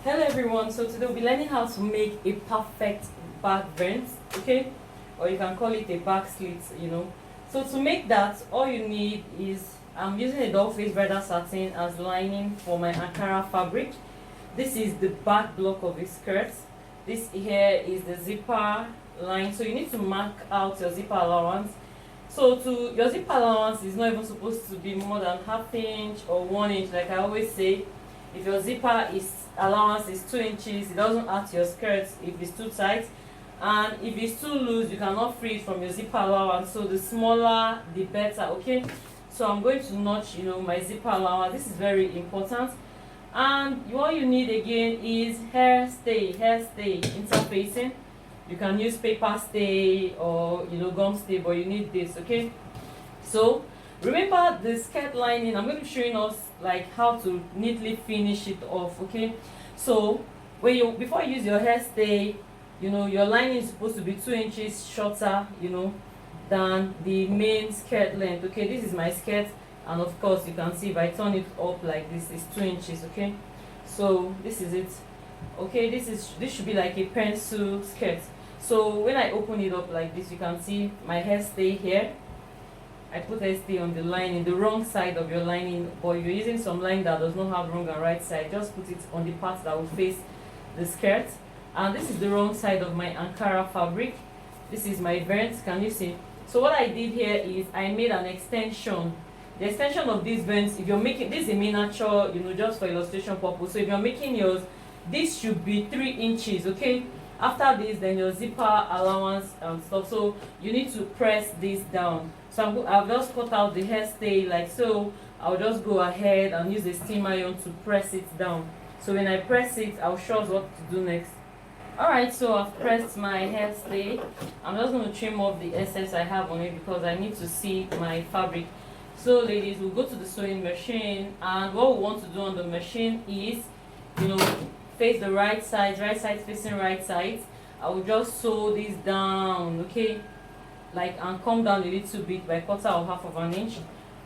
Hello everyone, so today we'll be learning how to make a perfect back vent, okay, or you can call it a back slit. So to make that, all you need is, I'm using a doll face bridal satin as lining for my Ankara fabric. This is the back block of a skirt. This here is the zipper line, so you need to mark out your zipper allowance. So your zipper allowance is not even supposed to be more than ½ inch or 1 inch, like I always say. If your zipper allowance is 2 inches, it doesn't add to your skirt if it's too tight, and if it's too loose, you cannot free it from your zipper allowance. So the smaller the better, okay. So I'm going to notch my zipper allowance. This is very important. And what you need again is hair stay interfacing. You can use paper stay or gum stay, but you need this, okay. So remember the skirt lining, I'm going to be showing us like how to neatly finish it off, okay. So before you use your hair stay, your lining is supposed to be 2 inches shorter than the main skirt length, okay. This is my skirt, and of course you can see if I turn it up like this, it's 2 inches, okay. So this is it, okay. This should be like a pencil skirt. So when I open it up like this, you can see my hair stay here. I put ST on the lining, the wrong side of your lining, but you're using some line that does not have wrong and right side, just put it on the part that will face the skirt. And this is the wrong side of my Ankara fabric. This is my vent, can you see? So what I did here is I made an extension. The extension of these vents, if you're making, this is a miniature, just for illustration purpose. So if you're making yours, this should be 3 inches, okay? After this, then your zipper allowance and stuff. So you need to press this down. So I've just cut out the hair stay like so. I'll just go ahead and use a steam iron to press it down. So when I press it, I'll show us what to do next. Alright, so I've pressed my hair stay. I'm just going to trim off the excess I have on it because I need to see my fabric. So ladies, we'll go to the sewing machine, and what we want to do on the machine is, face the right side facing right side. I will just sew this down, okay, and come down a little bit by 1/4 or ½ inch.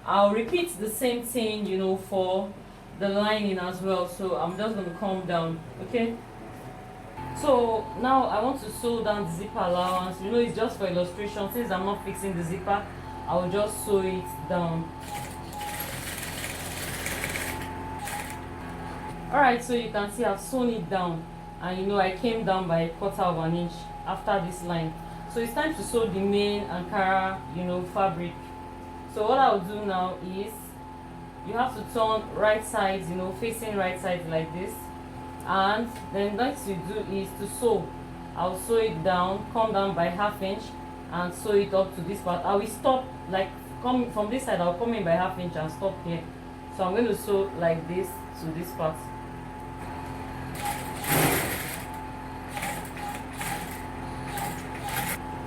I'll repeat the same thing for the lining as well. So I'm just going to come down, okay. So now I want to sew down the zipper allowance. It's just for illustration. Since I'm not fixing the zipper, I will just sew it down. Alright, so you can see I've sewn it down, and I came down by 1/4 inch after this line. So it's time to sew the main Ankara fabric. So what I'll do now is, you have to turn right sides, facing right side like this, and then next you do is to sew. I'll sew it down, come down by ½ inch and sew it up to this part. I will stop, like come from this side, I'll come in by ½ inch and stop here. So I'm going to sew like this to this part.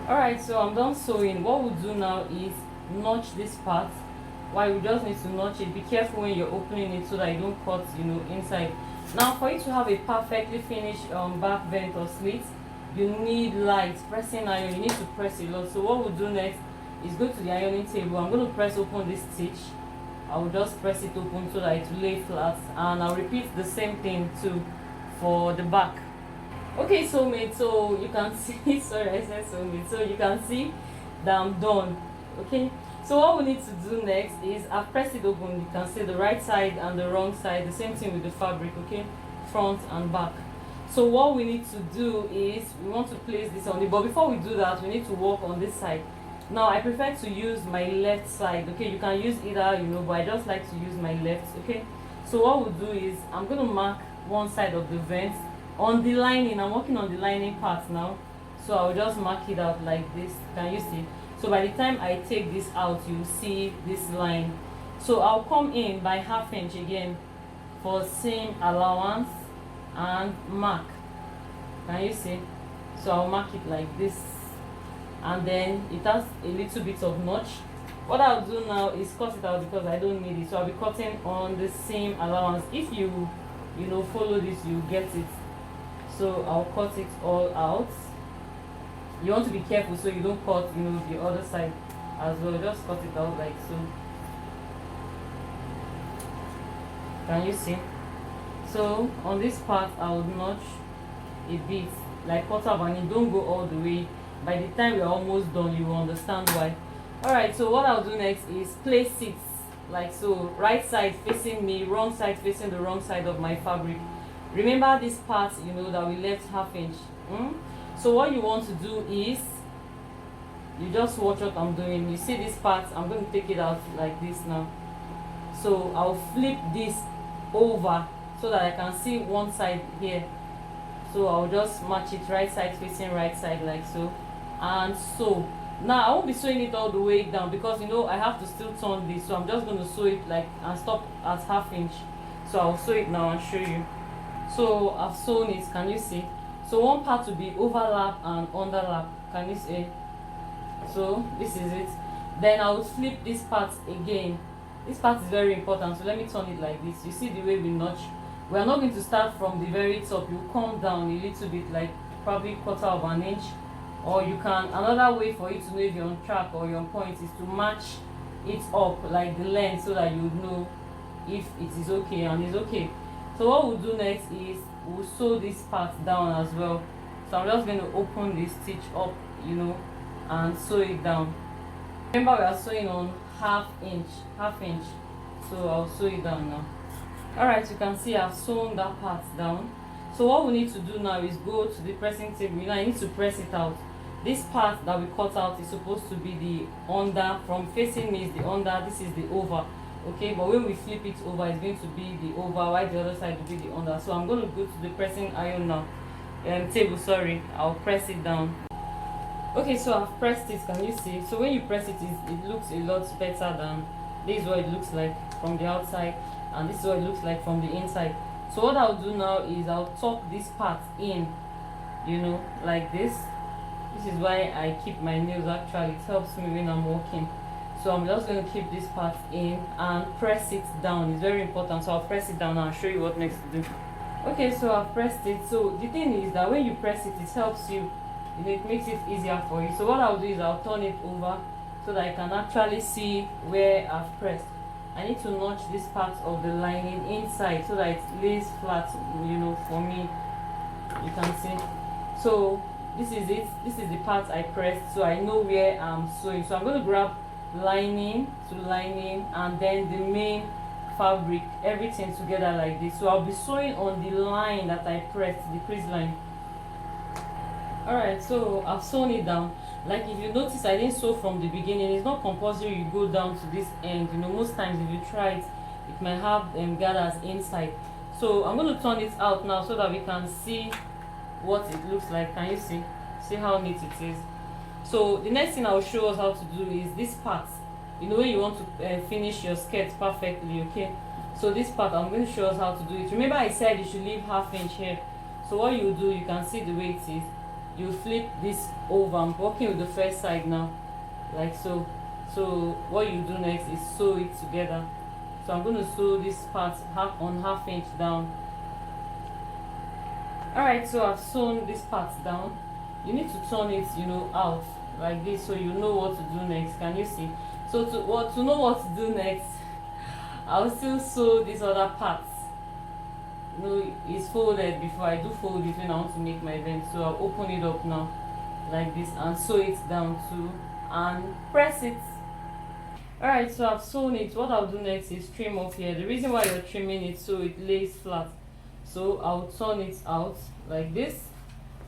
Alright, so I'm done sewing. What we'll do now is notch this part. Why we just need to notch it. Be careful when you're opening it so that you don't cut inside. Now for you to have a perfectly finished back vent or slit, you need light pressing iron. You need to press a lot. So what we'll do next is go to the ironing table. I'm going to press open this stitch. I will just press it open so that it will lay flat, and I'll repeat the same thing too for the back. Okay, soulmate, so you can see sorry, I said soulmate. So you can see that I'm done, okay. So what we need to do next is, I've pressed it open. You can see the right side and the wrong side, the same thing with the fabric, okay, front and back. So what we need to do is, we want to place this on it, but before we do that, we need to work on this side. Now I prefer to use my left side, okay. You can use either, but I just like to use my left, okay. So what we'll do is, I'm going to mark one side of the vent on the lining. I'm working on the lining part now, so I'll just mark it out like this. Can you see? So by the time I take this out, you see this line. So I'll come in by ½ inch again for seam allowance and mark. Can you see? So I'll mark it like this, and then it has a little bit of notch. What I'll do now is cut it out because I don't need it. So I'll be cutting on the seam allowance. If you follow this, you get it. So I'll cut it all out. You want to be careful so you don't cut the other side as well. Just cut it out like so. Can you see? So on this part I would notch a bit, like quarter of an inch. Don't go all the way. By the time we're almost done, you will understand why. Alright, so what I'll do next is place it like so, right side facing me, wrong side facing the wrong side of my fabric. Remember this part, you know, that we left half inch. So what you want to do is, you just watch what I'm doing. You see this part, I'm going to take it out like this now. So I'll flip this over so that I can see one side here. So I'll just match it right side facing right side like so, and so now I won't be sewing it all the way down because, you know, I have to still turn this. So I'm just going to sew it like and stop at half inch. So I'll sew it now and show you. So I've sewn it, can you see? So one part will be overlap and underlap, can you see? So this is it. Then I will flip this part again. This part is very important, so let me turn it like this. You see the way we notch? We are not going to start from the very top. You come down a little bit, like probably quarter of an inch. Or you can, another way for you to know if you're on track or you're on point is to match it up like the length so that you would know if it is okay and it's okay. So what we'll do next is we'll sew this part down as well. So I'm just going to open this stitch up, you know, and sew it down. Remember we are sewing on half inch. So I'll sew it down now. Alright, you can see I've sewn that part down. So what we need to do now is go to the pressing table. You know, I need to press it out. This part that we cut out is supposed to be the under. From facing me is the under, this is the over. Okay, but when we flip it over, it's going to be the over, while the other side will be the under. So I'm going to go to the pressing iron now. Table, sorry. I'll press it down. Okay, so I've pressed it, can you see? So when you press it, it looks a lot better than this is what it looks like from the outside, and this is what it looks like from the inside. So what I'll do now is I'll tuck this part in, you know, like this. This is why I keep my nails, actually. It helps me when I'm walking. So I'm just going to keep this part in and press it down. It's very important. So I'll press it down and I'll show you what next to do. Okay, so I've pressed it. So the thing is that when you press it, it helps you. It makes it easier for you. So what I'll do is I'll turn it over so that I can actually see where I've pressed. I need to notch this part of the lining inside so that it lays flat, you know, for me. You can see. So this is it. This is the part I pressed, so I know where I'm sewing. So I'm going to grab lining to lining and then the main fabric, everything together like this. So I'll be sewing on the line that I pressed, the crease line. Alright, so I've sewn it down. Like if you notice, I didn't sew from the beginning. It's not compulsory you go down to this end. You know, most times if you try it, it might have gathers inside. So I'm going to turn it out now so that we can see what it looks like. Can you see? See how neat it is? So the next thing I'll show us how to do is this part. You know, when you want to finish your skirt perfectly, okay? So this part, I'm going to show us how to do it. Remember I said you should leave half inch here. So what you do, you can see the way it is. You flip this over. I'm working with the first side now, like so. So what you do next is sew it together. So I'm going to sew this part half inch down. Alright, so I've sewn this part down. You need to turn it, you know, out like this so you know what to do next. Can you see? So to know what to do next, I'll still sew this other part. You know, it's folded before. I do fold it when I want to make my vent. So I'll open it up now like this and sew it down too and press it. Alright, so I've sewn it. What I'll do next is trim off here. The reason why you're trimming it so it lays flat. So I'll turn it out like this,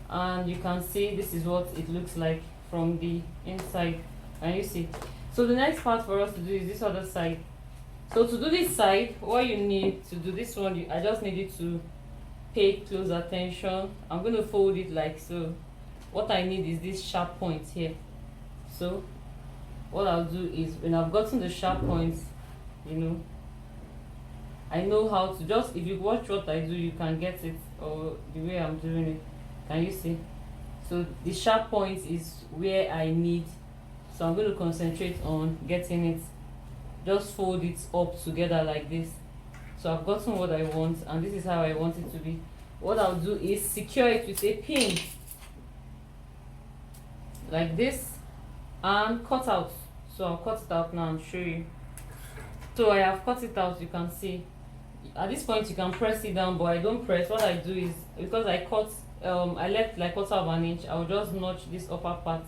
and you can see this is what it looks like from the inside. Can you see? So the next part for us to do is this other side. So to do this side, what you need to do this one, I just need you to pay close attention. I'm going to fold it like so. What I need is this sharp point here. So what I'll do is when I've gotten the sharp points, you know, I know how to just, if you watch what I do, you can get it, or the way I'm doing it. Can you see? So the sharp point is where I need. So I'm going to concentrate on getting it. Just fold it up together like this. So I've gotten what I want, and this is how I want it to be. What I'll do is secure it with a pin like this and cut out. So I'll cut it out now and show you. So I have cut it out. You can see at this point you can press it down, but I don't press. What I do is, because I cut I left like 1/4 inch, I'll just notch this upper part,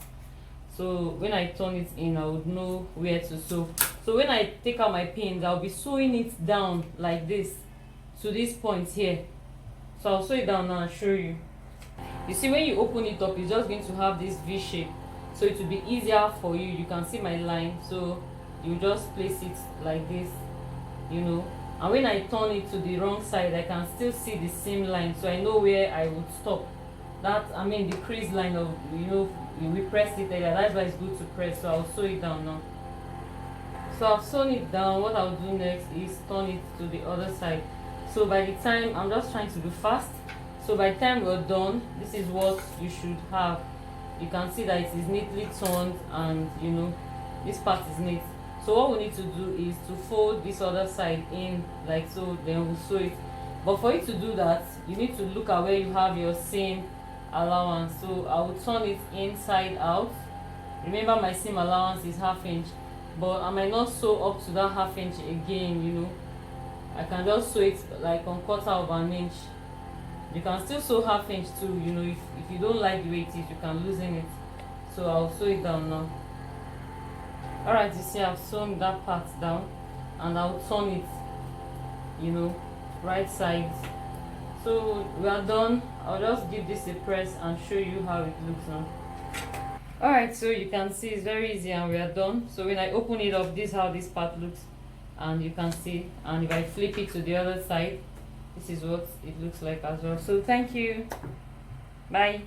so when I turn it in I would know where to sew. So when I take out my pins, I'll be sewing it down like this to this point here. So I'll sew it down now and show you. You see, when you open it up, it's just going to have this V shape, so it will be easier for you. You can see my line, so you just place it like this, you know. And when I turn it to the wrong side, I can still see the seam line, so I know where I would stop. That, I mean, the crease line of, you know, we pressed it earlier. That's why it's good to press. So I'll sew it down now. So I've sewn it down. What I'll do next is turn it to the other side. So by the time, I'm just trying to be fast, so by the time we're done, this is what you should have. You can see that it is neatly turned, and you know, this part is neat. So what we need to do is to fold this other side in like so, then we'll sew it. But for you to do that, you need to look at where you have your seam allowance. So I will turn it inside out. Remember, my seam allowance is 1/2 inch, but I might not sew up to that 1/2 inch again, you know. I can just sew it like on 1/4 inch. You can still sew 1/2 inch too, you know. If you don't like the way it is, you can loosen it. So I'll sew it down now. Alright, you see, I've sewn that part down, and I'll turn it, you know, right side. So we are done. I'll just give this a press and show you how it looks now. Alright, so you can see it's very easy, and we are done. So when I open it up, this is how this part looks, and you can see. And if I flip it to the other side, this is what it looks like as well. So thank you. Bye.